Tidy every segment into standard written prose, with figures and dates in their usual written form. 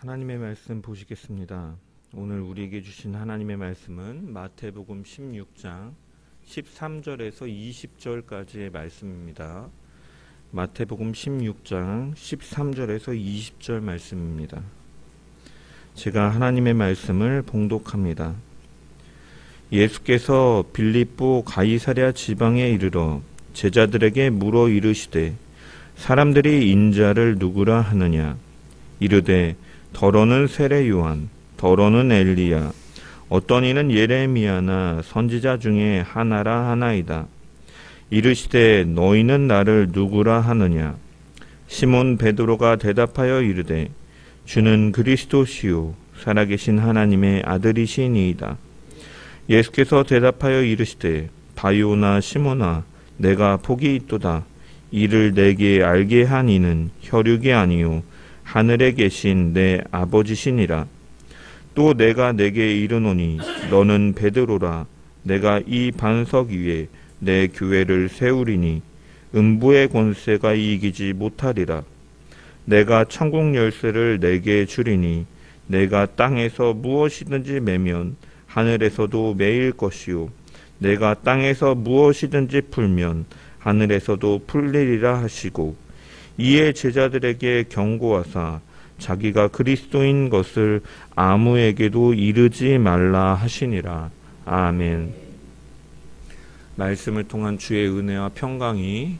하나님의 말씀 보시겠습니다. 오늘 우리에게 주신 하나님의 말씀은 마태복음 16장 13절에서 20절까지의 말씀입니다. 마태복음 16장 13절에서 20절 말씀입니다. 제가 하나님의 말씀을 봉독합니다. 예수께서 빌립보 가이사랴 지방에 이르러 제자들에게 물어 이르시되 사람들이 인자를 누구라 하느냐? 이르되 더러는 세례 요한, 더러는 엘리야, 어떤 이는 예레미야나 선지자 중에 하나라 하나이다. 이르시되 너희는 나를 누구라 하느냐? 시몬 베드로가 대답하여 이르되 주는 그리스도시요 살아계신 하나님의 아들이시니이다. 예수께서 대답하여 이르시되 바요나 시몬아 내가 복이 있도다. 이를 내게 알게 한 이는 혈육이 아니요 하늘에 계신 내 아버지시니라. 또 내가 내게 이르노니 너는 베드로라. 내가 이 반석 위에 내 교회를 세우리니 음부의 권세가 이기지 못하리라. 내가 천국 열쇠를 내게 주리니 내가 땅에서 무엇이든지 매면 하늘에서도 매일 것이요 내가 땅에서 무엇이든지 풀면 하늘에서도 풀리리라 하시고 이에 제자들에게 경고하사 자기가 그리스도인 것을 아무에게도 이르지 말라 하시니라. 아멘. 말씀을 통한 주의 은혜와 평강이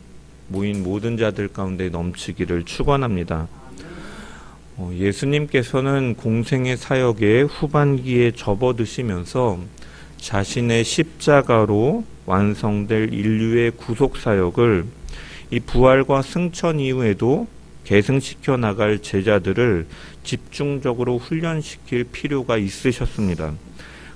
모인 모든 자들 가운데 넘치기를 축원합니다. 예수님께서는 공생의 사역의 후반기에 접어드시면서 자신의 십자가로 완성될 인류의 구속 사역을 이 부활과 승천 이후에도 계승시켜 나갈 제자들을 집중적으로 훈련시킬 필요가 있으셨습니다.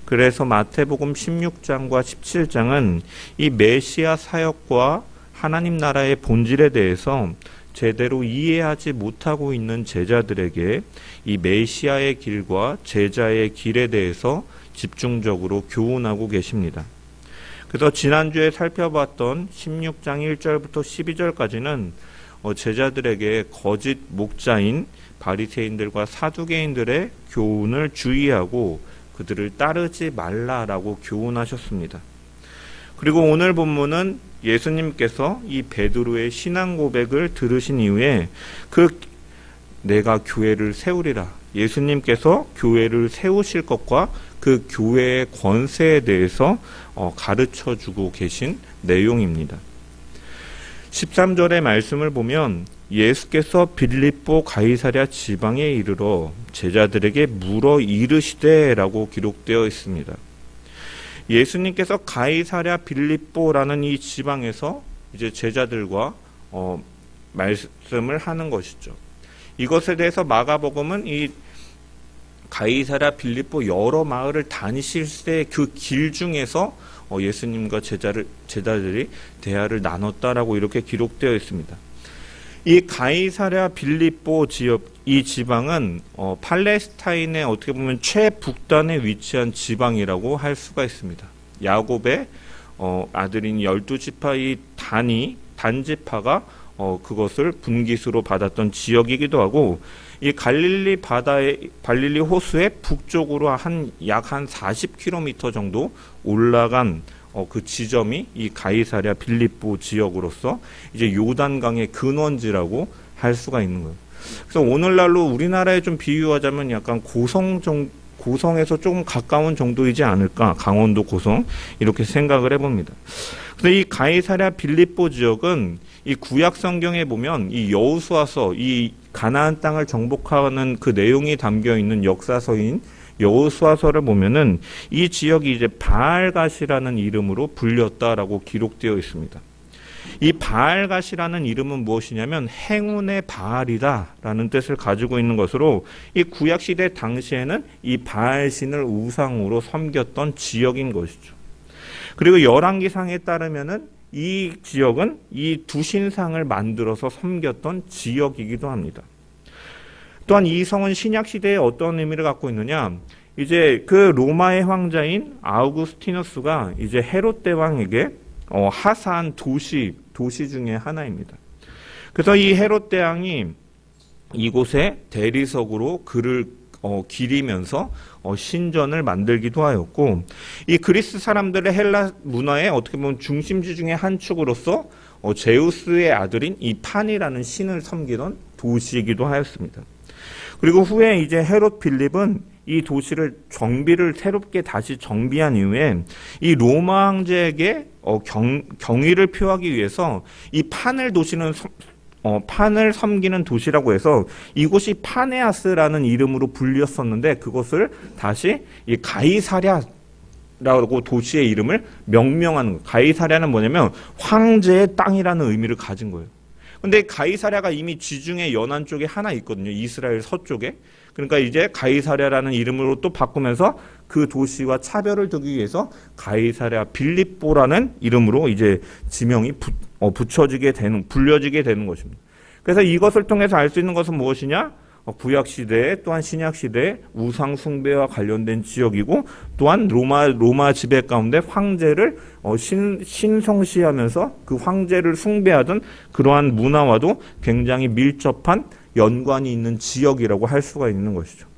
그래서 마태복음 16장과 17장은 이 메시아 사역과 하나님 나라의 본질에 대해서 제대로 이해하지 못하고 있는 제자들에게 이 메시아의 길과 제자의 길에 대해서 집중적으로 교훈하고 계십니다. 그래서 지난주에 살펴봤던 16장 1절부터 12절까지는 제자들에게 거짓 목자인 바리새인들과 사두개인들의 교훈을 주의하고 그들을 따르지 말라라고 교훈하셨습니다. 그리고 오늘 본문은 예수님께서 이 베드로의 신앙 고백을 들으신 이후에 내가 교회를 세우리라. 예수님께서 교회를 세우실 것과 그 교회의 권세에 대해서 가르쳐주고 계신 내용입니다. 13절의 말씀을 보면 예수께서 빌립보 가이사랴 지방에 이르러 제자들에게 물어 이르시되라고 기록되어 있습니다. 예수님께서 가이사랴 빌립보라는 이 지방에서 이제 제자들과 말씀을 하는 것이죠. 이것에 대해서 마가복음은 이 가이사랴 빌립보 여러 마을을 다니실 때 그 길 중에서 예수님과 제자들이 대화를 나눴다라고 이렇게 기록되어 있습니다. 이 가이사랴 빌립보 지역, 이 지방은 팔레스타인의 어떻게 보면 최북단에 위치한 지방이라고 할 수가 있습니다. 야곱의 아들인 12지파 이 단지파가 그것을 분깃으로 받았던 지역이기도 하고 이 갈릴리 호수의 북쪽으로 약 40km 정도 올라간 그 지점이 이 가이사랴 빌립보 지역으로서 이제 요단강의 근원지라고 할 수가 있는 거예요. 그래서 오늘날로 우리나라에 좀 비유하자면 약간 고성에서 조금 가까운 정도이지 않을까, 강원도 고성 이렇게 생각을 해봅니다. 그래서 이 가이사랴 빌립보 지역은 이 구약 성경에 보면 이 여호수아서, 이 가나안 땅을 정복하는 그 내용이 담겨 있는 역사서인 여호수아서를 보면은 이 지역이 이제 바알갓이라는 이름으로 불렸다라고 기록되어 있습니다. 이 바알갓이라는 이름은 무엇이냐면 행운의 바알이다라는 뜻을 가지고 있는 것으로 이 구약 시대 당시에는 이 바알신을 우상으로 섬겼던 지역인 것이죠. 그리고 열왕기상에 따르면은 이 지역은 이 두 신상을 만들어서 섬겼던 지역이기도 합니다. 또한 이 성은 신약 시대에 어떤 의미를 갖고 있느냐? 이제 그 로마의 황자인 아우구스티누스가 이제 헤롯 대왕에게 하사한 도시 중에 하나입니다. 그래서 이 헤롯 대왕이 이곳에 대리석으로 글을 기리면서 신전을 만들기도 하였고, 이 그리스 사람들의 헬라 문화의 어떻게 보면 중심지 중에 한 축으로서 제우스의 아들인 이 판이라는 신을 섬기던 도시이기도 하였습니다. 그리고 후에 이제 헤롯 빌립은 이 도시를 정비를 새롭게 다시 정비한 이후에 이 로마 황제에게 경의를 표하기 위해서 이 판을 판을 섬기는 도시라고 해서 이곳이 파네아스라는 이름으로 불렸었는데, 그것을 다시 이 가이사랴라고 도시의 이름을 명명하는 거예요. 가이사랴는 뭐냐면 황제의 땅이라는 의미를 가진 거예요. 근데 가이사랴가 이미 지중해 연안 쪽에 하나 있거든요. 이스라엘 서쪽에. 그러니까 이제 가이사랴라는 이름으로 또 바꾸면서 그 도시와 차별을 두기 위해서 가이사랴 빌립보라는 이름으로 이제 지명이 불려지게 되는 것입니다. 그래서 이것을 통해서 알 수 있는 것은 무엇이냐? 구약 시대에 또한 신약 시대에 우상 숭배와 관련된 지역이고, 또한 로마 지배 가운데 황제를 신성시하면서 그 황제를 숭배하던 그러한 문화와도 굉장히 밀접한 연관이 있는 지역이라고 할 수가 있는 것이죠.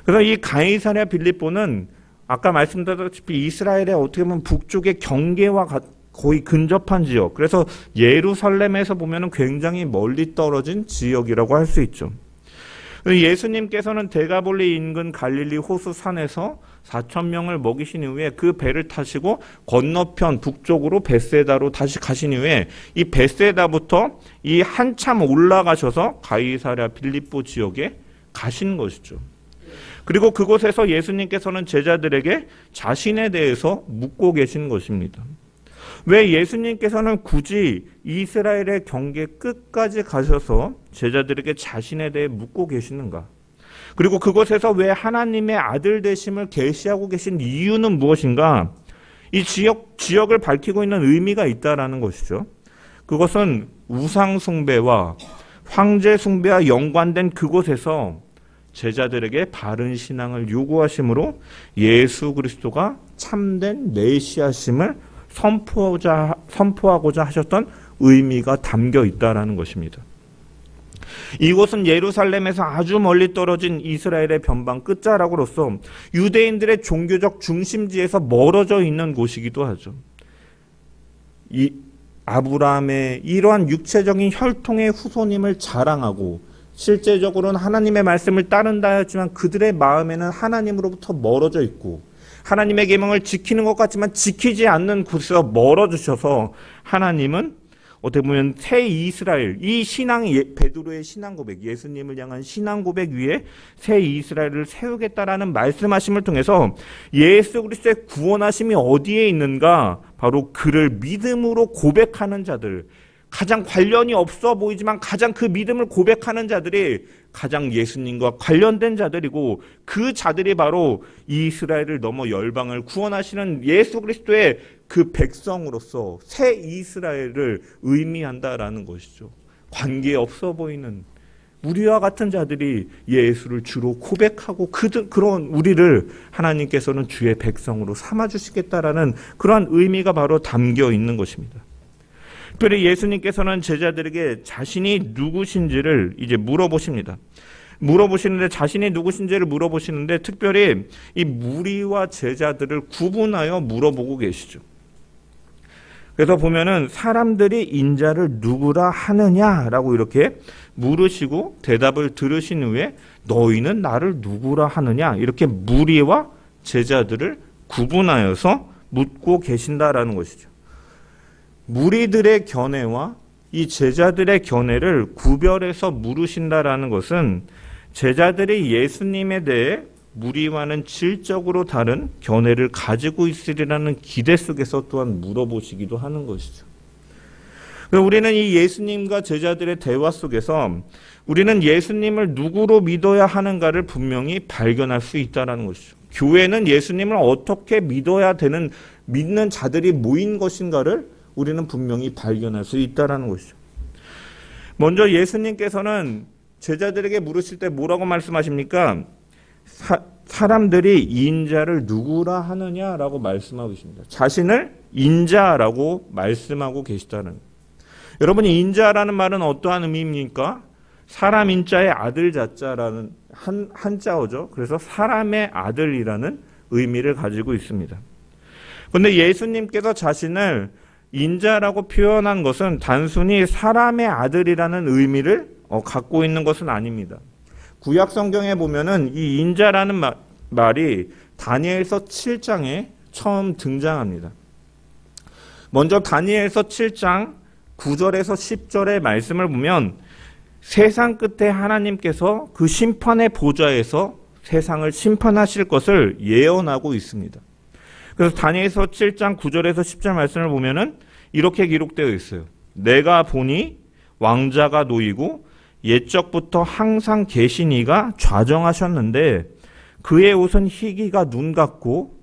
그래서 이 가이사랴 빌립보는 아까 말씀드렸다시피 이스라엘의 어떻게 보면 북쪽의 경계와 거의 근접한 지역, 그래서 예루살렘에서 보면 굉장히 멀리 떨어진 지역이라고 할 수 있죠. 예수님께서는 데가볼리 인근 갈릴리 호수 산에서 4,000명을 먹이신 이후에 그 배를 타시고 건너편 북쪽으로 벳세다로 다시 가신 이후에 이 벳세다부터 이 한참 올라가셔서 가이사랴 빌립보 지역에 가신 것이죠. 그리고 그곳에서 예수님께서는 제자들에게 자신에 대해서 묻고 계신 것입니다. 왜 예수님께서는 굳이 이스라엘의 경계 끝까지 가셔서 제자들에게 자신에 대해 묻고 계시는가? 그리고 그곳에서 왜 하나님의 아들 되심을 계시하고 계신 이유는 무엇인가? 이 지역을 밝히고 있는 의미가 있다라는 것이죠. 그것은 우상 숭배와 황제 숭배와 연관된 그곳에서 제자들에게 바른 신앙을 요구하심으로 예수 그리스도가 참된 메시아심을 선포하고자 하셨던 의미가 담겨 있다라는 것입니다. 이곳은 예루살렘에서 아주 멀리 떨어진 이스라엘의 변방 끝자락으로서 유대인들의 종교적 중심지에서 멀어져 있는 곳이기도 하죠. 이 아브라함의 이러한 육체적인 혈통의 후손임을 자랑하고 실제적으로는 하나님의 말씀을 따른다 하였지만 그들의 마음에는 하나님으로부터 멀어져 있고, 하나님의 계명을 지키는 것 같지만 지키지 않는 곳에서 멀어지셔서 하나님은 어떻게 보면 새 이스라엘, 이 베드로의 신앙 고백, 예수님을 향한 신앙 고백 위에 새 이스라엘을 세우겠다라는 말씀하심을 통해서 예수 그리스도의 구원하심이 어디에 있는가? 바로 그를 믿음으로 고백하는 자들, 가장 관련이 없어 보이지만 가장 그 믿음을 고백하는 자들이 가장 예수님과 관련된 자들이고, 그 자들이 바로 이스라엘을 넘어 열방을 구원하시는 예수 그리스도의 그 백성으로서 새 이스라엘을 의미한다라는 것이죠. 관계없어 보이는 우리와 같은 자들이 예수를 주로 고백하고 그런 우리를 하나님께서는 주의 백성으로 삼아주시겠다라는 그러한 의미가 바로 담겨 있는 것입니다. 특별히 예수님께서는 제자들에게 자신이 누구신지를 이제 물어보시는데 자신이 누구신지를 물어보시는데 특별히 이 무리와 제자들을 구분하여 물어보고 계시죠. 그래서 보면은 사람들이 인자를 누구라 하느냐라고 이렇게 물으시고 대답을 들으신 후에 너희는 나를 누구라 하느냐, 이렇게 무리와 제자들을 구분하여서 묻고 계신다라는 것이죠. 무리들의 견해와 이 제자들의 견해를 구별해서 물으신다라는 것은 제자들이 예수님에 대해 무리와는 질적으로 다른 견해를 가지고 있으리라는 기대 속에서 또한 물어보시기도 하는 것이죠. 우리는 이 예수님과 제자들의 대화 속에서 우리는 예수님을 누구로 믿어야 하는가를 분명히 발견할 수 있다는 것이죠. 교회는 예수님을 어떻게 믿는 자들이 모인 것인가를 우리는 분명히 발견할 수 있다는 것이죠. 먼저 예수님께서는 제자들에게 물으실 때 뭐라고 말씀하십니까? 사람들이 인자를 누구라 하느냐라고 말씀하고 계십니다. 자신을 인자라고 말씀하고 계시다는. 여러분이 인자라는 말은 어떠한 의미입니까? 사람 인자의 아들 자자라는 한자어죠. 그래서 사람의 아들이라는 의미를 가지고 있습니다. 그런데 예수님께서 자신을 인자라고 표현한 것은 단순히 사람의 아들이라는 의미를 갖고 있는 것은 아닙니다. 구약 성경에 보면은 이 인자라는 말이 다니엘서 7장에 처음 등장합니다. 먼저 다니엘서 7장 9절에서 10절의 말씀을 보면 세상 끝에 하나님께서 그 심판의 보좌에서 세상을 심판하실 것을 예언하고 있습니다. 그래서 다니엘서 7장 9절에서 10절 말씀을 보면은 이렇게 기록되어 있어요. 내가 보니 왕자가 놓이고 옛적부터 항상 계신 이가 좌정하셨는데 그의 옷은 희기가 눈 같고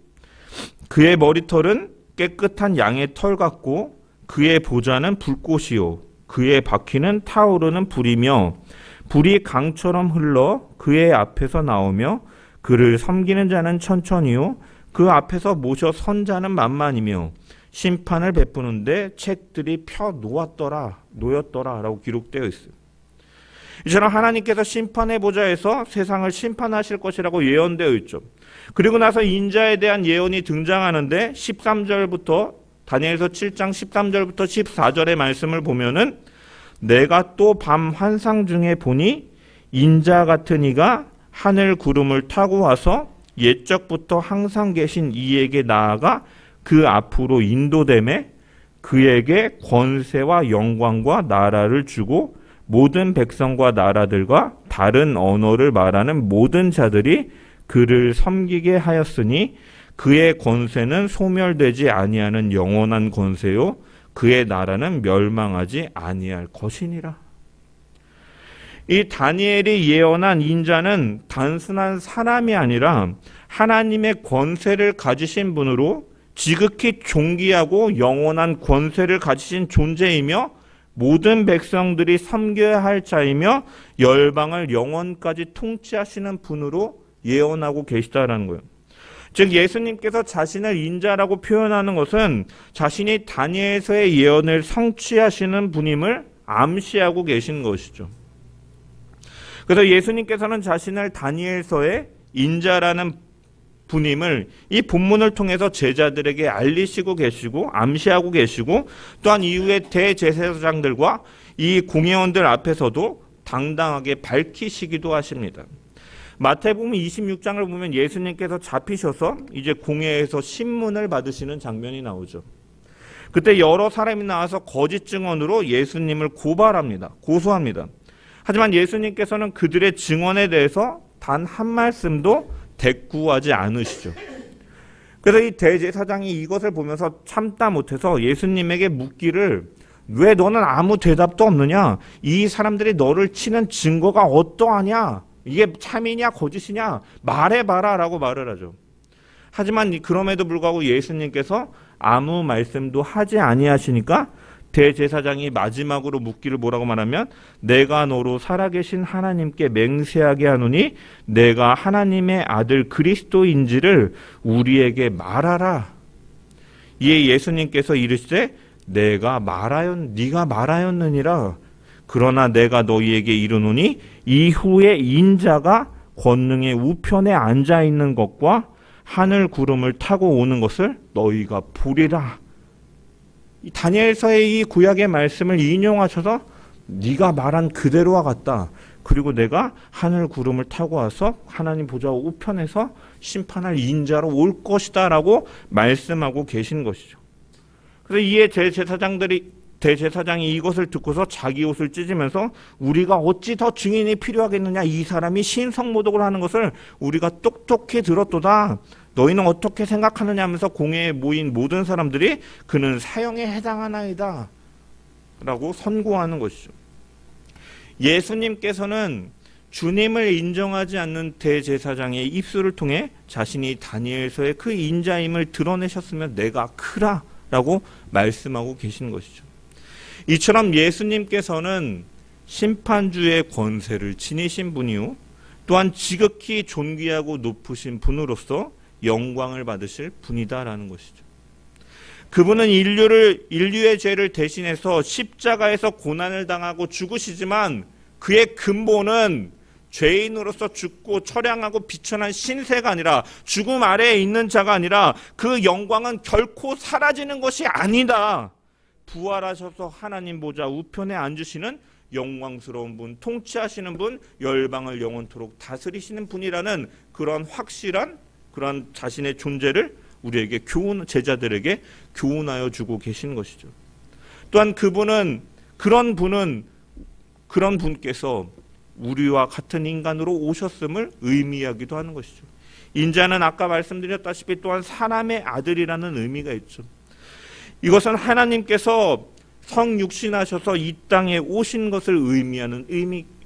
그의 머리털은 깨끗한 양의 털 같고 그의 보좌는 불꽃이요 그의 바퀴는 타오르는 불이며 불이 강처럼 흘러 그의 앞에서 나오며 그를 섬기는 자는 천천히요 그 앞에서 모셔 선 자는 만만이며 심판을 베푸는데 책들이 펴 놓였더라 라고 기록되어 있어요. 이처럼 하나님께서 심판의 보좌에서 세상을 심판하실 것이라고 예언되어 있죠. 그리고 나서 인자에 대한 예언이 등장하는데 13절부터 다니엘서 7장 13절부터 14절의 말씀을 보면은 내가 또 밤 환상 중에 보니 인자 같은 이가 하늘 구름을 타고 와서 옛적부터 항상 계신 이에게 나아가 그 앞으로 인도됨에 그에게 권세와 영광과 나라를 주고 모든 백성과 나라들과 다른 언어를 말하는 모든 자들이 그를 섬기게 하였으니 그의 권세는 소멸되지 아니하는 영원한 권세요 그의 나라는 멸망하지 아니할 것이니라. 이 다니엘이 예언한 인자는 단순한 사람이 아니라 하나님의 권세를 가지신 분으로 지극히 존귀하고 영원한 권세를 가지신 존재이며 모든 백성들이 섬겨야 할 자이며 열방을 영원까지 통치하시는 분으로 예언하고 계시다라는 거예요. 즉 예수님께서 자신을 인자라고 표현하는 것은 자신이 다니엘서의 예언을 성취하시는 분임을 암시하고 계신 것이죠. 그래서 예수님께서는 자신을 다니엘서의 인자라는 분임을 이 본문을 통해서 제자들에게 알리시고 계시고 암시하고 계시고 또한 이후에 대제사장들과 이 공회원들 앞에서도 당당하게 밝히시기도 하십니다. 마태복음 26장을 보면 예수님께서 잡히셔서 이제 공회에서 신문을 받으시는 장면이 나오죠. 그때 여러 사람이 나와서 거짓 증언으로 예수님을 고소합니다. 하지만 예수님께서는 그들의 증언에 대해서 단 한 말씀도 대꾸하지 않으시죠. 그래서 이 대제사장이 이것을 보면서 참다 못해서 예수님에게 묻기를 왜 너는 아무 대답도 없느냐? 이 사람들이 너를 치는 증거가 어떠하냐? 이게 참이냐 거짓이냐? 말해봐라 라고 말을 하죠. 하지만 그럼에도 불구하고 예수님께서 아무 말씀도 하지 아니하시니까 대제사장이 마지막으로 묻기를 뭐라고 말하면 내가 너로 살아계신 하나님께 맹세하게 하노니 내가 하나님의 아들 그리스도인지를 우리에게 말하라. 이에 예수님께서 이르시되 네가 말하였느니라. 그러나 내가 너희에게 이르노니 이후에 인자가 권능의 우편에 앉아있는 것과 하늘 구름을 타고 오는 것을 너희가 보리라. 이 다니엘서의 이 구약의 말씀을 인용하셔서 네가 말한 그대로와 같다. 그리고 내가 하늘 구름을 타고 와서 하나님 보좌 우편에서 심판할 인자로 올 것이다 라고 말씀하고 계신 것이죠. 그래서 이에 대제사장이 이것을 듣고서 자기 옷을 찢으면서 우리가 어찌 더 증인이 필요하겠느냐. 이 사람이 신성모독을 하는 것을 우리가 똑똑히 들었도다. 너희는 어떻게 생각하느냐 하면서 공회에 모인 모든 사람들이 그는 사형에 해당하나이다 라고 선고하는 것이죠. 예수님께서는 주님을 인정하지 않는 대제사장의 입술을 통해 자신이 다니엘서의 그 인자임을 드러내셨으면 내가 크라 라고 말씀하고 계신 것이죠. 이처럼 예수님께서는 심판주의 권세를 지니신 분이요 또한 지극히 존귀하고 높으신 분으로서 영광을 받으실 분이다라는 것이죠. 그분은 인류의 죄를 대신해서 십자가에서 고난을 당하고 죽으시지만 그의 근본은 죄인으로서 죽고 처량하고 비천한 신세가 아니라 죽음 아래에 있는 자가 아니라 그 영광은 결코 사라지는 것이 아니다. 부활하셔서 하나님 보좌 우편에 앉으시는 영광스러운 분, 통치하시는 분, 열방을 영원토록 다스리시는 분이라는 그런 확실한 그런 자신의 존재를 우리에게 제자들에게 교훈하여 주고 계신 것이죠. 또한 그런 분께서 우리와 같은 인간으로 오셨음을 의미하기도 하는 것이죠. 인자는 아까 말씀드렸다시피 또한 사람의 아들이라는 의미가 있죠. 이것은 하나님께서 성육신하셔서 이 땅에 오신 것을 의미하는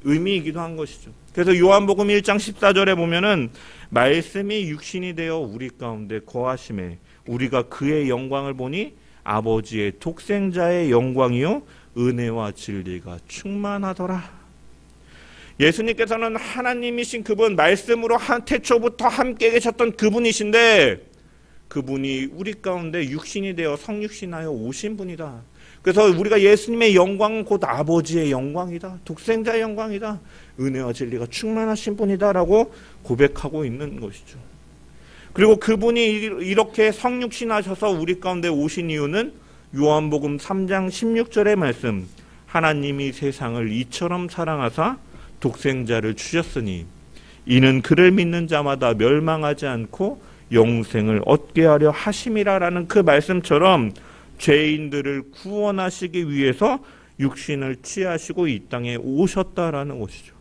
의미이기도 한 것이죠. 그래서 요한복음 1장 14절에 보면은 말씀이 육신이 되어 우리 가운데 거하심에 우리가 그의 영광을 보니 아버지의 독생자의 영광이요 은혜와 진리가 충만하더라. 예수님께서는 하나님이신 그분, 말씀으로 태초부터 함께 계셨던 그분이신데 그분이 우리 가운데 육신이 되어 성육신하여 오신 분이다. 그래서 우리가 예수님의 영광은 곧 아버지의 영광이다. 독생자의 영광이다. 은혜와 진리가 충만하신 분이다라고 고백하고 있는 것이죠. 그리고 그분이 이렇게 성육신하셔서 우리 가운데 오신 이유는 요한복음 3장 16절의 말씀, 하나님이 세상을 이처럼 사랑하사 독생자를 주셨으니 이는 그를 믿는 자마다 멸망하지 않고 영생을 얻게 하려 하심이라라는 그 말씀처럼 죄인들을 구원하시기 위해서 육신을 취하시고 이 땅에 오셨다라는 것이죠.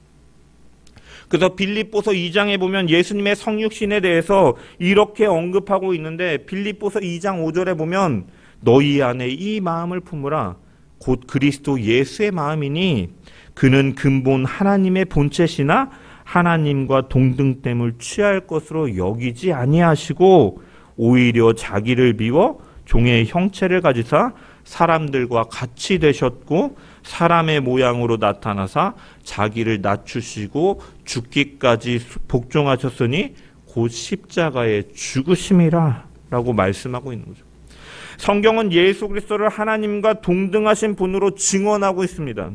그래서 빌립보서 2장에 보면 예수님의 성육신에 대해서 이렇게 언급하고 있는데 빌립보서 2장 5절에 보면 너희 안에 이 마음을 품으라 곧 그리스도 예수의 마음이니 그는 근본 하나님의 본체시나 하나님과 동등됨을 취할 것으로 여기지 아니하시고 오히려 자기를 비워 종의 형체를 가지사 사람들과 같이 되셨고 사람의 모양으로 나타나사 자기를 낮추시고 죽기까지 복종하셨으니 곧 십자가에 죽으심이라 라고 말씀하고 있는 거죠. 성경은 예수 그리스도를 하나님과 동등하신 분으로 증언하고 있습니다.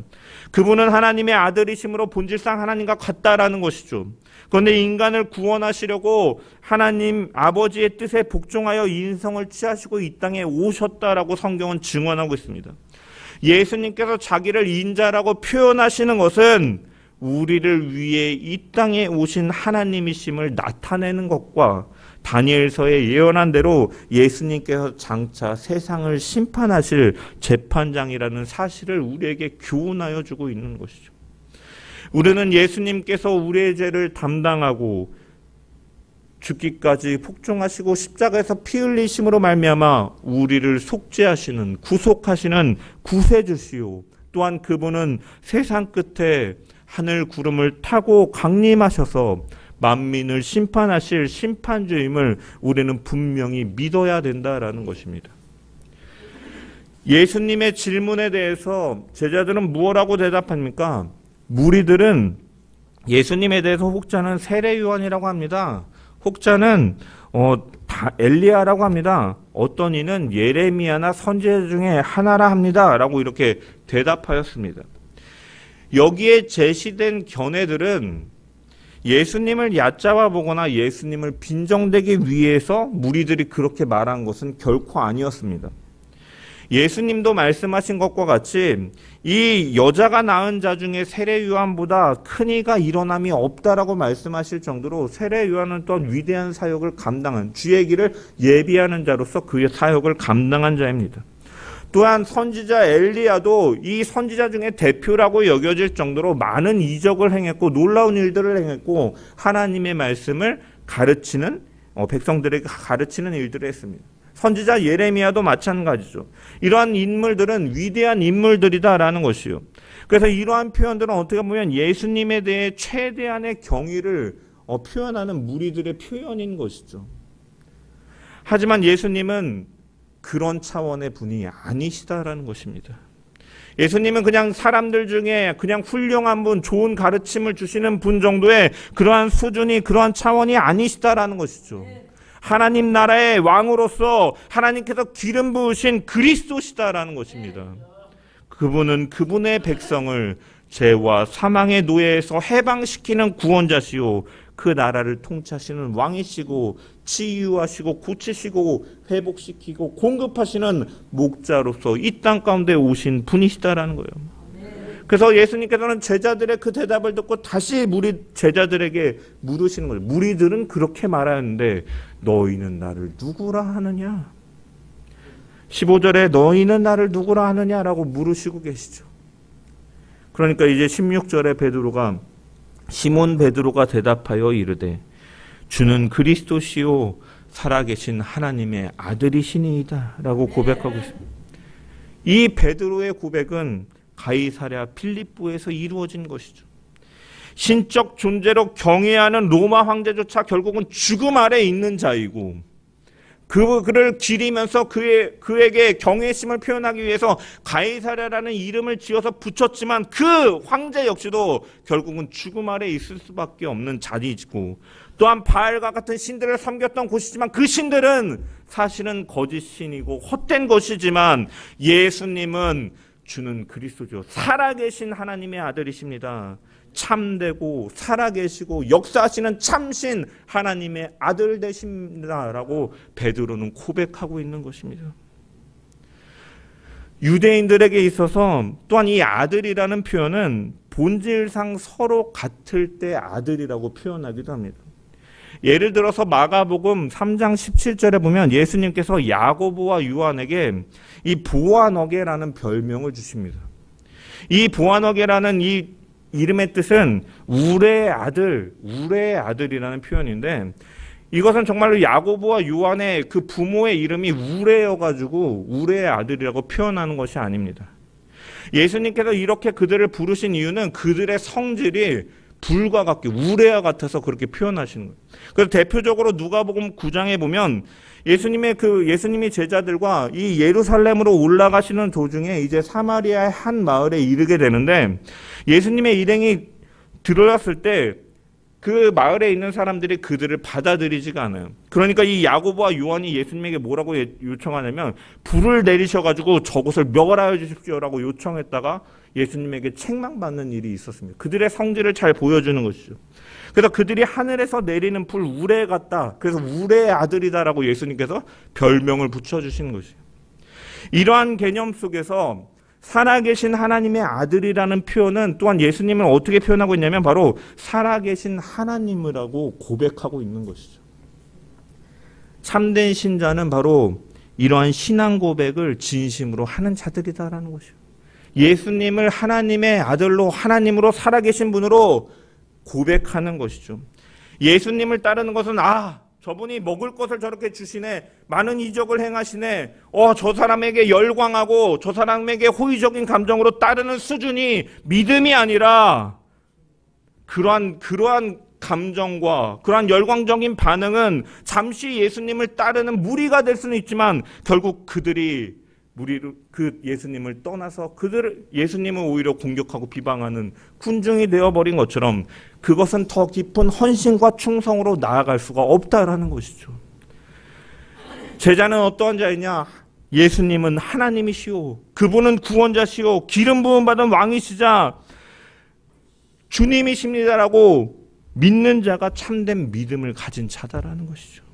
그분은 하나님의 아들이심으로 본질상 하나님과 같다라는 것이죠. 그런데 인간을 구원하시려고 하나님 아버지의 뜻에 복종하여 인성을 취하시고 이 땅에 오셨다라고 성경은 증언하고 있습니다. 예수님께서 자기를 인자라고 표현하시는 것은 우리를 위해 이 땅에 오신 하나님이심을 나타내는 것과 다니엘서에 예언한 대로 예수님께서 장차 세상을 심판하실 재판장이라는 사실을 우리에게 교훈하여 주고 있는 것이죠. 우리는 예수님께서 우리의 죄를 담당하고 죽기까지 복종하시고 십자가에서 피 흘리심으로 말미암아 우리를 속죄하시는 구속하시는 구세주시요 또한 그분은 세상 끝에 하늘 구름을 타고 강림하셔서 만민을 심판하실 심판주임을 우리는 분명히 믿어야 된다라는 것입니다. 예수님의 질문에 대해서 제자들은 무엇라고 대답합니까? 무리들은 예수님에 대해서 혹자는 세례 요한이라고 합니다. 혹자는 엘리야라고 합니다. 어떤 이는 예레미야나 선지자 중에 하나라 합니다. 라고 이렇게 대답하였습니다. 여기에 제시된 견해들은 예수님을 얕잡아 보거나 예수님을 빈정대기 위해서 무리들이 그렇게 말한 것은 결코 아니었습니다. 예수님도 말씀하신 것과 같이 이 여자가 낳은 자 중에 세례 요한보다 큰 이가 일어남이 없다라고 말씀하실 정도로 세례 요한은 또한 위대한 사역을 감당한 주의 길을 예비하는 자로서 그의 사역을 감당한 자입니다. 또한 선지자 엘리야도 이 선지자 중에 대표라고 여겨질 정도로 많은 이적을 행했고 놀라운 일들을 행했고 하나님의 말씀을 가르치는 백성들에게 가르치는 일들을 했습니다. 선지자 예레미야도 마찬가지죠. 이러한 인물들은 위대한 인물들이다라는 것이요. 그래서 이러한 표현들은 어떻게 보면 예수님에 대해 최대한의 경의를 표현하는 무리들의 표현인 것이죠. 하지만 예수님은 그런 차원의 분이 아니시다라는 것입니다. 예수님은 그냥 사람들 중에 그냥 훌륭한 분, 좋은 가르침을 주시는 분 정도의 그러한 수준이 그러한 차원이 아니시다라는 것이죠. 하나님 나라의 왕으로서 하나님께서 기름 부으신 그리스도시다라는 것입니다. 그분은 그분의 백성을 죄와 사망의 노예에서 해방시키는 구원자시요 그 나라를 통치하시는 왕이시고 치유하시고 고치시고 회복시키고 공급하시는 목자로서 이 땅 가운데 오신 분이시다라는 거예요. 그래서 예수님께서는 제자들의 그 대답을 듣고 다시 제자들에게 물으시는 거예요. 무리들은 그렇게 말하는데 너희는 나를 누구라 하느냐? 15절에 너희는 나를 누구라 하느냐라고 물으시고 계시죠. 그러니까 이제 16절에 시몬 베드로가 대답하여 이르되 주는 그리스도시요 살아계신 하나님의 아들이시니이다 라고 고백하고 있습니다. 이 베드로의 고백은 가이사랴 필립보에서 이루어진 것이죠. 신적 존재로 경외하는 로마 황제조차 결국은 죽음 아래 있는 자이고 그를 기리면서 그에게 경외심을 표현하기 위해서 가이사랴라는 이름을 지어서 붙였지만 그 황제 역시도 결국은 죽음 아래 있을 수밖에 없는 자리이고 또한 바알과 같은 신들을 섬겼던 곳이지만 그 신들은 사실은 거짓 신이고 헛된 것이지만 예수님은 주는 그리스도죠. 살아계신 하나님의 아들이십니다. 참되고 살아계시고 역사하시는 참신 하나님의 아들 되십니다라고 베드로는 고백하고 있는 것입니다. 유대인들에게 있어서 또한 이 아들이라는 표현은 본질상 서로 같을 때 아들이라고 표현하기도 합니다. 예를 들어서 마가복음 3장 17절에 보면 예수님께서 야고보와 요한에게 이 보아너게라는 별명을 주십니다. 이 보아너게라는 이 이름의 뜻은 우레의 아들이라는 표현인데 이것은 정말로 야고보와 요한의 그 부모의 이름이 우레여가지고 우레의 아들이라고 표현하는 것이 아닙니다. 예수님께서 이렇게 그들을 부르신 이유는 그들의 성질이 불과 같게 우레와 같아서 그렇게 표현하시는 거예요. 그래서 대표적으로 누가복음 9장에 보면 예수님이 제자들과 이 예루살렘으로 올라가시는 도중에 이제 사마리아의 한 마을에 이르게 되는데 예수님의 일행이 들어왔을 때 그 마을에 있는 사람들이 그들을 받아들이지가 않아요. 그러니까 이 야고보와 요한이 예수님에게 뭐라고 요청하냐면 불을 내리셔가지고 저곳을 멸하여 주십시오라고 요청했다가 예수님에게 책망받는 일이 있었습니다. 그들의 성질을 잘 보여주는 것이죠. 그래서 그들이 하늘에서 내리는 불 우레 같다. 그래서 우레의 아들이다라고 예수님께서 별명을 붙여주신 것이에요. 이러한 개념 속에서 살아계신 하나님의 아들이라는 표현은 또한 예수님을 어떻게 표현하고 있냐면 바로 살아계신 하나님이라고 고백하고 있는 것이죠. 참된 신자는 바로 이러한 신앙 고백을 진심으로 하는 자들이다라는 것이죠. 예수님을 하나님의 아들로 하나님으로 살아계신 분으로 고백하는 것이죠. 예수님을 따르는 것은 저분이 먹을 것을 저렇게 주시네. 많은 이적을 행하시네. 저 사람에게 열광하고 저 사람에게 호의적인 감정으로 따르는 수준이 믿음이 아니라 그러한 감정과 그러한 열광적인 반응은 잠시 예수님을 따르는 무리가 될 수는 있지만 결국 그들이 예수님을 떠나서 예수님을 오히려 공격하고 비방하는 군중이 되어버린 것처럼 그것은 더 깊은 헌신과 충성으로 나아갈 수가 없다라는 것이죠. 제자는 어떠한 자이냐? 예수님은 하나님이시오. 그분은 구원자시오. 기름 부음 받은 왕이시자 주님이십니다라고 믿는 자가 참된 믿음을 가진 자다라는 것이죠.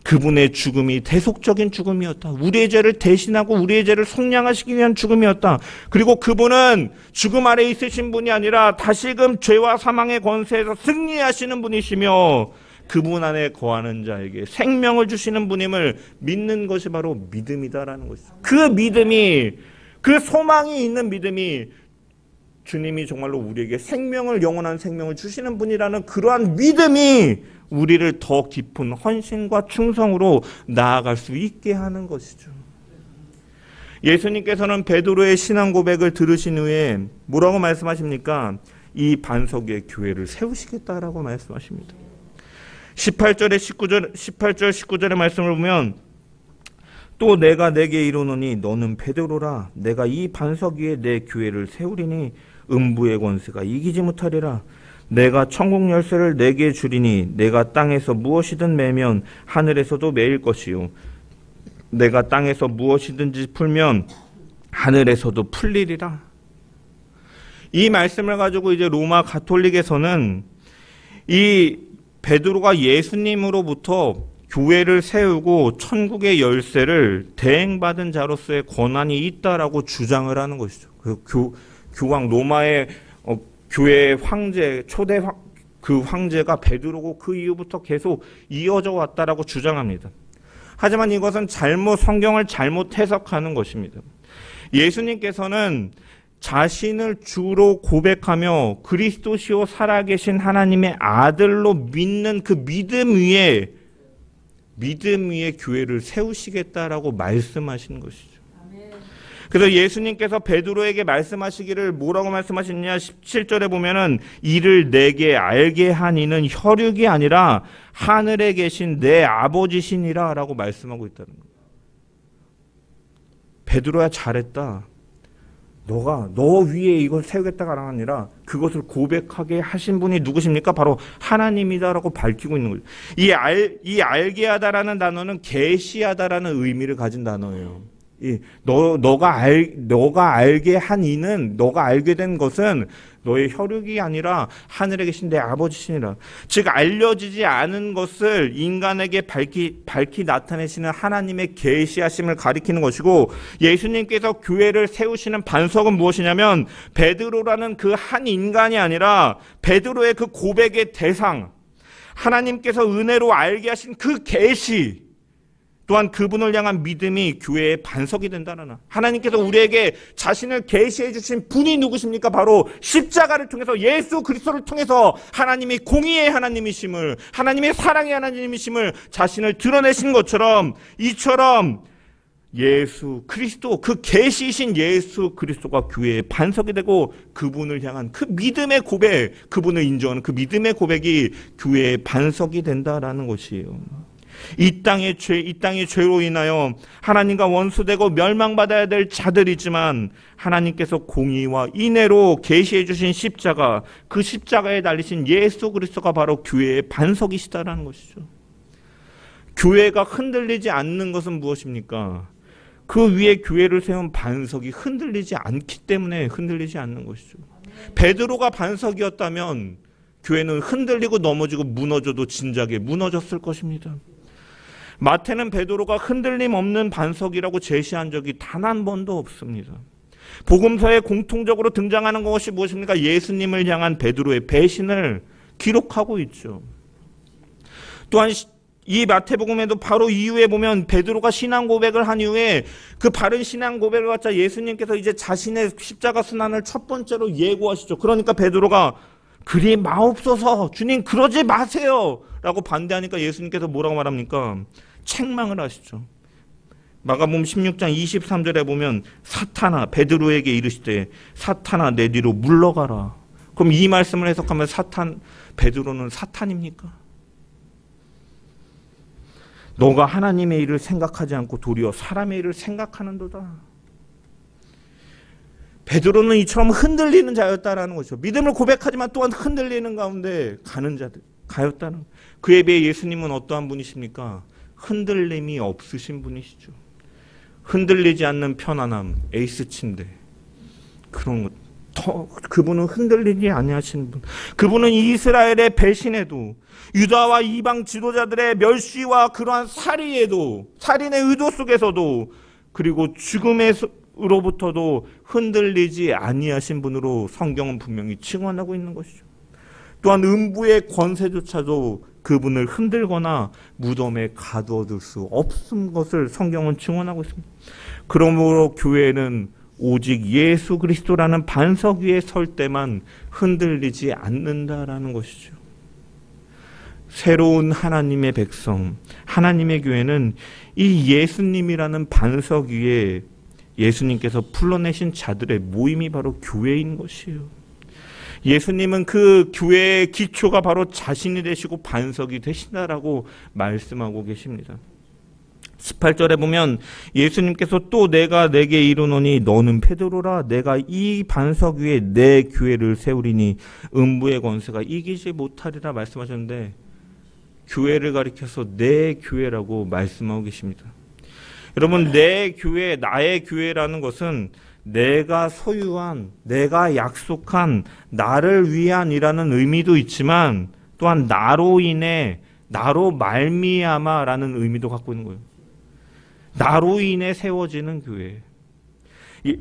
그분의 죽음이 대속적인 죽음이었다. 우리의 죄를 대신하고 우리의 죄를 속량하시기 위한 죽음이었다. 그리고 그분은 죽음 아래 있으신 분이 아니라 다시금 죄와 사망의 권세에서 승리하시는 분이시며 그분 안에 거하는 자에게 생명을 주시는 분임을 믿는 것이 바로 믿음이다라는 것이죠. 그 믿음이, 그 소망이 있는 믿음이 주님이 정말로 우리에게 영원한 생명을 주시는 분이라는 그러한 믿음이 우리를 더 깊은 헌신과 충성으로 나아갈 수 있게 하는 것이죠. 예수님께서는 베드로의 신앙 고백을 들으신 후에 뭐라고 말씀하십니까? 이 반석 위에 교회를 세우시겠다라고 말씀하십니다. 18절 19절의 말씀을 보면 또 내가 내게 이르노니 너는 베드로라. 내가 이 반석 위에 내 교회를 세우리니 음부의 권세가 이기지 못하리라. 내가 천국 열쇠를 내게 주리니 내가 땅에서 무엇이든 매면 하늘에서도 매일 것이요 내가 땅에서 무엇이든지 풀면 하늘에서도 풀리리라. 이 말씀을 가지고 이제 로마 가톨릭에서는 이 베드로가 예수님으로부터 교회를 세우고 천국의 열쇠를 대행받은 자로서의 권한이 있다라고 주장을 하는 것이죠. 그 교황 로마의 교회의 황제 그 황제가 베드로고 그 이후부터 계속 이어져 왔다라고 주장합니다. 하지만 이것은 성경을 잘못 해석하는 것입니다. 예수님께서는 자신을 주로 고백하며 그리스도시요 살아계신 하나님의 아들로 믿는 그 믿음 위에 교회를 세우시겠다라고 말씀하시는 것이죠. 그래서 예수님께서 베드로에게 말씀하시기를 뭐라고 말씀하셨냐? 17절에 보면은 이를 내게 알게 한 이는 혈육이 아니라 하늘에 계신 내 아버지시니라 라고 말씀하고 있다는 거예요. 베드로야 잘했다. 너 위에 이걸 세우겠다가 아니라 그것을 고백하게 하신 분이 누구십니까? 바로 하나님이다라고 밝히고 있는 거죠. 이 알게 하다라는 단어는 계시하다라는 의미를 가진 단어예요. 너가 알게 한 이는, 너가 알게 된 것은 너의 혈육이 아니라 하늘에 계신 내 아버지시니라. 즉 알려지지 않은 것을 인간에게 밝히 나타내시는 하나님의 계시하심을 가리키는 것이고, 예수님께서 교회를 세우시는 반석은 무엇이냐면 베드로라는 그 한 인간이 아니라 베드로의 그 고백의 대상, 하나님께서 은혜로 알게 하신 그 계시, 또한 그분을 향한 믿음이 교회의 반석이 된다는, 하나님께서 우리에게 자신을 계시해 주신 분이 누구십니까? 바로 십자가를 통해서, 예수 그리스도를 통해서 하나님이 공의의 하나님이심을, 하나님의 사랑의 하나님이심을 자신을 드러내신 것처럼, 이처럼 예수 그리스도, 그 계시이신 예수 그리스도가 교회의 반석이 되고 그분을 향한 그 믿음의 고백, 그분을 인정하는 그 믿음의 고백이 교회의 반석이 된다라는 것이에요. 이 땅의 죄로 인하여 하나님과 원수되고 멸망받아야 될 자들이지만 하나님께서 공의와 인애로 계시해 주신 십자가, 그 십자가에 달리신 예수 그리스도가 바로 교회의 반석이시다라는 것이죠. 교회가 흔들리지 않는 것은 무엇입니까? 그 위에 교회를 세운 반석이 흔들리지 않기 때문에 흔들리지 않는 것이죠. 베드로가 반석이었다면 교회는 흔들리고 넘어지고 무너져도 진작에 무너졌을 것입니다. 마태는 베드로가 흔들림 없는 반석이라고 제시한 적이 단 한 번도 없습니다. 복음서에 공통적으로 등장하는 것이 무엇입니까? 예수님을 향한 베드로의 배신을 기록하고 있죠. 또한 이 마태복음에도 바로 이후에 보면 베드로가 신앙 고백을 한 이후에 그 바른 신앙 고백을 갖자 예수님께서 이제 자신의 십자가 순환을 첫 번째로 예고하시죠. 그러니까 베드로가 그리 마옵소서, 주님 그러지 마세요 라고 반대하니까 예수님께서 뭐라고 말합니까? 책망을 하시죠. 마가복음 16장 23절에 보면 사탄아, 베드로에게 이르시되 사탄아 내 뒤로 물러가라. 그럼 이 말씀을 해석하면 베드로는 사탄입니까? 너가 하나님의 일을 생각하지 않고 도리어 사람의 일을 생각하는도다. 베드로는 이처럼 흔들리는 자였다라는 거죠. 믿음을 고백하지만 또한 흔들리는 가운데 가는 가였다는. 그에 비해 예수님은 어떠한 분이십니까? 흔들림이 없으신 분이시죠. 흔들리지 않는 편안함, 에이스친데 그런 것. 그분은 흔들리지 아니하시는 분. 그분은 이스라엘의 배신에도, 유다와 이방 지도자들의 멸시와 그러한 살인의 의도 속에서도, 그리고 죽음으로부터도 흔들리지 아니하신 분으로 성경은 분명히 증언하고 있는 것이죠. 또한 음부의 권세조차도 그분을 흔들거나 무덤에 가두어둘 수 없은 것을 성경은 증언하고 있습니다. 그러므로 교회는 오직 예수 그리스도라는 반석 위에 설 때만 흔들리지 않는다라는 것이죠. 새로운 하나님의 백성, 하나님의 교회는 이 예수님이라는 반석 위에 예수님께서 불러내신 자들의 모임이 바로 교회인 것이에요. 예수님은 그 교회의 기초가 바로 자신이 되시고 반석이 되신다라고 말씀하고 계십니다. 18절에 보면 예수님께서 또 내가 내게 이르노니 너는 베드로라, 내가 이 반석 위에 내 교회를 세우리니 음부의 권세가 이기지 못하리라 말씀하셨는데, 교회를 가리켜서 내 교회라고 말씀하고 계십니다. 여러분, 내 교회, 나의 교회라는 것은 내가 소유한, 내가 약속한, 나를 위한이라는 의미도 있지만 또한 나로 인해, 나로 말미암아라는 의미도 갖고 있는 거예요. 나로 인해 세워지는 교회.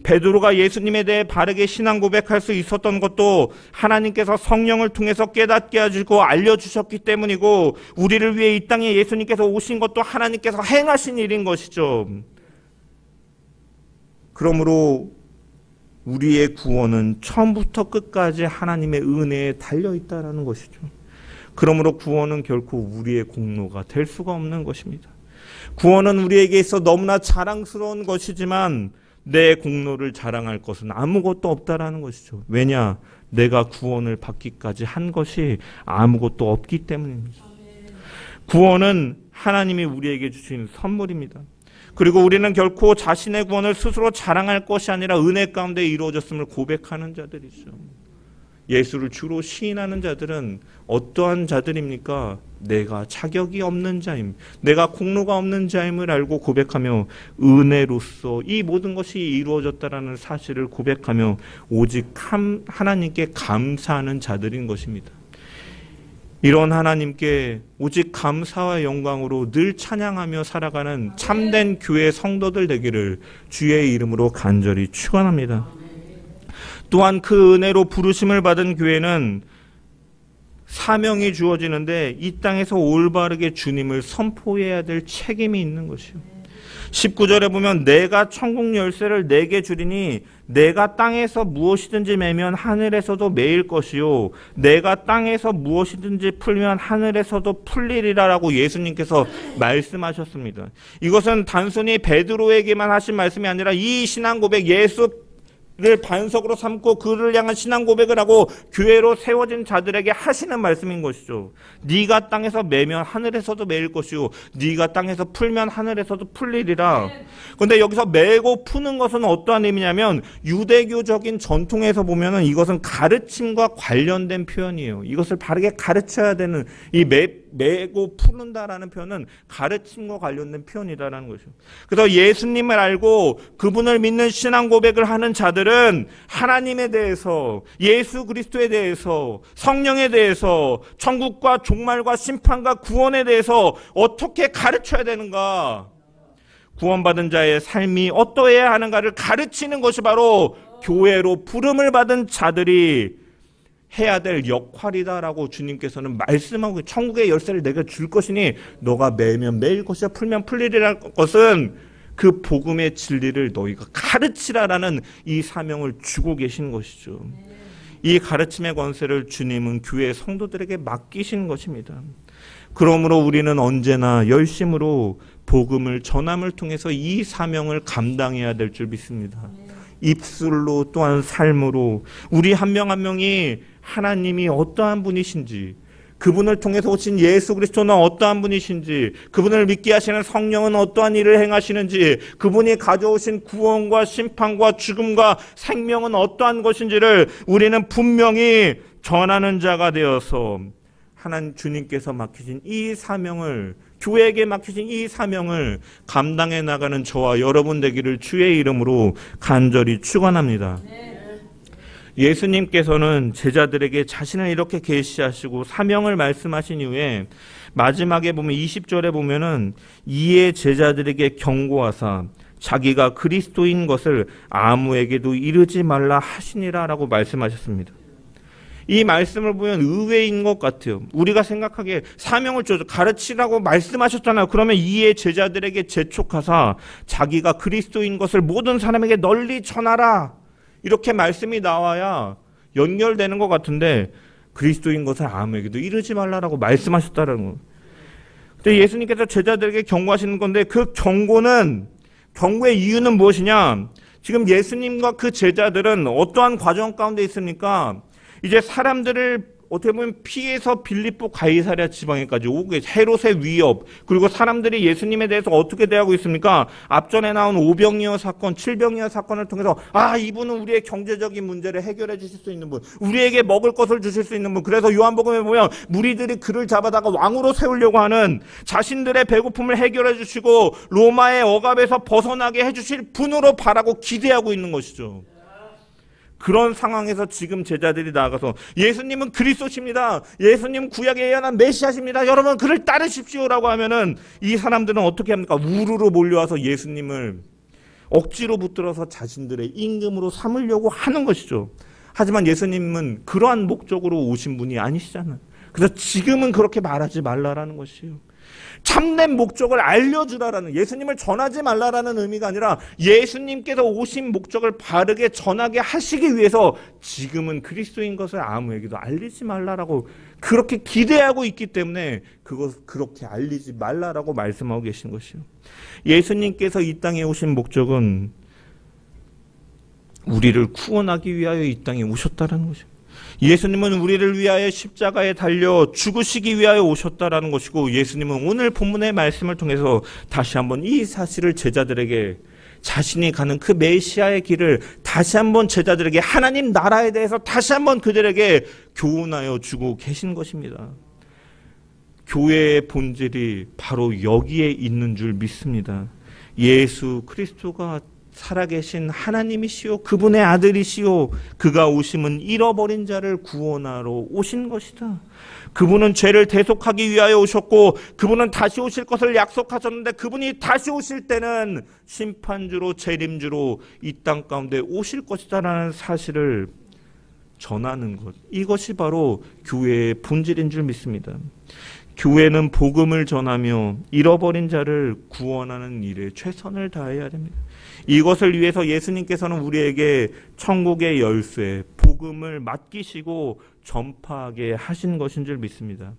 베드로가 예수님에 대해 바르게 신앙 고백할 수 있었던 것도 하나님께서 성령을 통해서 깨닫게 해주고 알려주셨기 때문이고, 우리를 위해 이 땅에 예수님께서 오신 것도 하나님께서 행하신 일인 것이죠. 그러므로 우리의 구원은 처음부터 끝까지 하나님의 은혜에 달려있다는 것이죠. 그러므로 구원은 결코 우리의 공로가 될 수가 없는 것입니다. 구원은 우리에게 있어 너무나 자랑스러운 것이지만 내 공로를 자랑할 것은 아무것도 없다라는 것이죠. 왜냐? 내가 구원을 받기까지 한 것이 아무것도 없기 때문입니다. 구원은 하나님이 우리에게 주신 선물입니다. 그리고 우리는 결코 자신의 구원을 스스로 자랑할 것이 아니라 은혜 가운데 이루어졌음을 고백하는 자들이죠. 예수를 주로 시인하는 자들은 어떠한 자들입니까? 내가 자격이 없는 자임, 내가 공로가 없는 자임을 알고 고백하며 은혜로서 이 모든 것이 이루어졌다라는 사실을 고백하며 오직 하나님께 감사하는 자들인 것입니다. 이런 하나님께 오직 감사와 영광으로 늘 찬양하며 살아가는 참된 교회 성도들 되기를 주의 이름으로 간절히 축원합니다. 또한 그 은혜로 부르심을 받은 교회는 사명이 주어지는데 이 땅에서 올바르게 주님을 선포해야 될 책임이 있는 것이요. 19절에 보면 내가 천국 열쇠를 내게 주리니 내가 땅에서 무엇이든지 매면 하늘에서도 매일 것이요 내가 땅에서 무엇이든지 풀면 하늘에서도 풀리리라라고 예수님께서 말씀하셨습니다. 이것은 단순히 베드로에게만 하신 말씀이 아니라 이 신앙 고백, 예수를 반석으로 삼고 그를 향한 신앙 고백을 하고 교회로 세워진 자들에게 하시는 말씀인 것이죠. 네가 땅에서 매면 하늘에서도 매일 것이요 네가 땅에서 풀면 하늘에서도 풀리리라. 그런데 여기서 매고 푸는 것은 어떠한 의미냐면 유대교적인 전통에서 보면은 이것은 가르침과 관련된 표현이에요. 이것을 바르게 가르쳐야 되는 이 매고 푸는다라는 표현은 가르침과 관련된 표현이다라는 것이죠. 그래서 예수님을 알고 그분을 믿는 신앙 고백을 하는 자들은 하나님에 대해서, 예수 그리스도에 대해서, 성령에 대해서, 천국과 종말과 심판과 구원에 대해서 어떻게 가르쳐야 되는가, 구원받은 자의 삶이 어떠해야 하는가를 가르치는 것이 바로 교회로 부름을 받은 자들이 해야 될 역할이다라고 주님께서는 말씀하고, 천국의 열쇠를 내가 줄 것이니 너가 매면 매일 것이야 풀면 풀리리라는 것은 그 복음의 진리를 너희가 가르치라라는 이 사명을 주고 계신 것이죠. 이 가르침의 권세를 주님은 교회 성도들에게 맡기신 것입니다. 그러므로 우리는 언제나 열심으로 복음을 전함을 통해서 이 사명을 감당해야 될 줄 믿습니다. 입술로 또한 삶으로 우리 한 명 한 명이 하나님이 어떠한 분이신지, 그분을 통해서 오신 예수 그리스도는 어떠한 분이신지, 그분을 믿게 하시는 성령은 어떠한 일을 행하시는지, 그분이 가져오신 구원과 심판과 죽음과 생명은 어떠한 것인지를 우리는 분명히 전하는 자가 되어서 하나님 주님께서 맡기신 이 사명을, 교회에게 맡기신 이 사명을 감당해 나가는 저와 여러분 되기를 주의 이름으로 간절히 축원합니다. 예수님께서는 제자들에게 자신을 이렇게 계시하시고 사명을 말씀하신 이후에 마지막에 보면 20절에 보면은 이에 제자들에게 경고하사 자기가 그리스도인 것을 아무에게도 이르지 말라 하시니라라고 말씀하셨습니다. 이 말씀을 보면 의외인 것 같아요. 우리가 생각하기에 사명을 줘서 가르치라고 말씀하셨잖아요. 그러면 이에 제자들에게 재촉하사 자기가 그리스도인 것을 모든 사람에게 널리 전하라, 이렇게 말씀이 나와야 연결되는 것 같은데 그리스도인 것을 아무에게도 이르지 말라라고 말씀하셨다는 거예요. 근데 예수님께서 제자들에게 경고하시는 건데 그 경고의 이유는 무엇이냐? 지금 예수님과 그 제자들은 어떠한 과정 가운데 있습니까? 이제 사람들을 어떻게 보면 피해서 빌립보 가이사랴 지방에까지 오게 헤롯의 위협, 그리고 사람들이 예수님에 대해서 어떻게 대하고 있습니까? 앞전에 나온 오병이어 사건, 칠병이어 사건을 통해서 이분은 우리의 경제적인 문제를 해결해 주실 수 있는 분, 우리에게 먹을 것을 주실 수 있는 분. 그래서 요한복음에 보면 무리들이 그를 잡아다가 왕으로 세우려고 하는, 자신들의 배고픔을 해결해 주시고 로마의 억압에서 벗어나게 해주실 분으로 바라고 기대하고 있는 것이죠. 그런 상황에서 지금 제자들이 나아가서 예수님은 그리스도십니다, 예수님 구약에 예언한 메시아십니다, 여러분 그를 따르십시오라고 하면은 이 사람들은 어떻게 합니까? 우르르 몰려와서 예수님을 억지로 붙들어서 자신들의 임금으로 삼으려고 하는 것이죠. 하지만 예수님은 그러한 목적으로 오신 분이 아니시잖아요. 그래서 지금은 그렇게 말하지 말라라는 것이에요. 참된 목적을 알려주라라는, 예수님을 전하지 말라라는 의미가 아니라 예수님께서 오신 목적을 바르게 전하게 하시기 위해서 지금은 그리스도인 것을 아무에게도 알리지 말라라고 그렇게 기대하고 있기 때문에 그것 그렇게 알리지 말라라고 말씀하고 계신 것이요. 예수님께서 이 땅에 오신 목적은 우리를 구원하기 위하여 이 땅에 오셨다라는 것이요. 예수님은 우리를 위하여 십자가에 달려 죽으시기 위하여 오셨다라는 것이고, 예수님은 오늘 본문의 말씀을 통해서 다시 한번 이 사실을 제자들에게, 자신이 가는 그 메시아의 길을 다시 한번 제자들에게, 하나님 나라에 대해서 다시 한번 그들에게 교훈하여 주고 계신 것입니다. 교회의 본질이 바로 여기에 있는 줄 믿습니다. 예수 그리스도가 살아계신 하나님이시오, 그분의 아들이시오, 그가 오심은 잃어버린 자를 구원하러 오신 것이다. 그분은 죄를 대속하기 위하여 오셨고 그분은 다시 오실 것을 약속하셨는데, 그분이 다시 오실 때는 심판주로 재림주로 이 땅 가운데 오실 것이다라는 사실을 전하는 것, 이것이 바로 교회의 본질인 줄 믿습니다. 교회는 복음을 전하며 잃어버린 자를 구원하는 일에 최선을 다해야 됩니다. 이것을 위해서 예수님께서는 우리에게 천국의 열쇠, 복음을 맡기시고 전파하게 하신 것인 줄 믿습니다.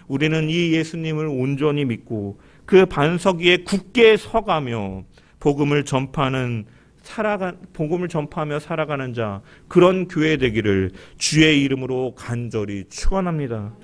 우리는 이 예수님을 온전히 믿고 그 반석 위에 굳게 서가며 복음을 전파하며 살아가는 자, 그런 교회 되기를 주의 이름으로 간절히 축원합니다.